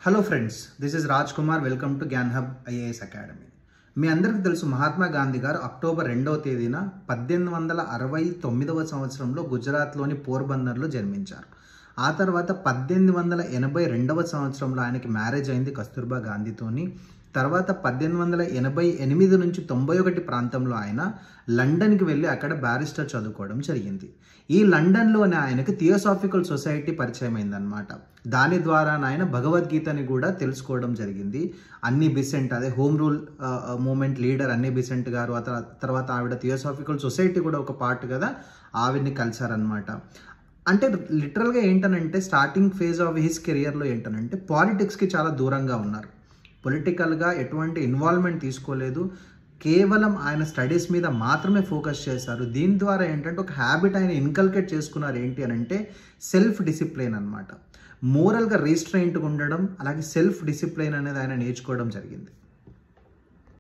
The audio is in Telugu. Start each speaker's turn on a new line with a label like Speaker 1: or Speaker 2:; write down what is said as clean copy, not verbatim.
Speaker 1: Hello friends, this is Raj Kumar. Welcome to Gyan Hub IAS academy. మీ అందరికీ తెలుసు, మహాత్మా గాంధీ గారు అక్టోబర్ 2వ తేదీన 1869వ సంవత్సరంలో గుజరాత్లోని పోర్బందర్లో జన్మించారు. ఆ తర్వాత 1882వ సంవత్సరంలో ఆయనకి మ్యారేజ్ అయింది కస్తూర్బా గాంధీతోని. తర్వాత 1888 నుంచి 91 ప్రాంతంలో ఆయన లండన్కి వెళ్ళి అక్కడ బ్యారిస్టర్ చదువుకోవడం జరిగింది. ఈ లండన్లోనే ఆయనకు థియోసాఫికల్ సొసైటీ పరిచయం అయిందనమాట. దాని ద్వారా ఆయన భగవద్గీతని కూడా తెలుసుకోవడం జరిగింది. అన్నీ బిసెంట్, అదే హోమ్ రూల్ మూమెంట్ లీడర్ అన్నీ బిసెంట్ గారు, తర్వాత ఆవిడ థియోసాఫికల్ సొసైటీ కూడా ఒక పార్ట్ కదా, ఆవిడ్ని కలిసారనమాట. అంటే లిటరల్గా ఏంటనంటే స్టార్టింగ్ ఫేజ్ ఆఫ్ హిస్ కెరియర్లో ఏంటనంటే పాలిటిక్స్కి చాలా దూరంగా ఉన్నారు. పొలిటికల్గా ఎటువంటి ఇన్వాల్వ్మెంట్ తీసుకోలేదు. కేవలం ఆయన స్టడీస్ మీద మాత్రమే ఫోకస్ చేశారు. దీని ద్వారా ఏంటంటే ఒక హ్యాబిట్ ఆయన ఇన్కల్కేట్ చేసుకున్నారు. ఏంటి అని అంటే సెల్ఫ్ డిసిప్లిన్ అనమాట. మోరల్గా రీస్ట్రెయింట్గా ఉండడం, అలాగే సెల్ఫ్ డిసిప్లిన్ అనేది ఆయన నేర్చుకోవడం జరిగింది.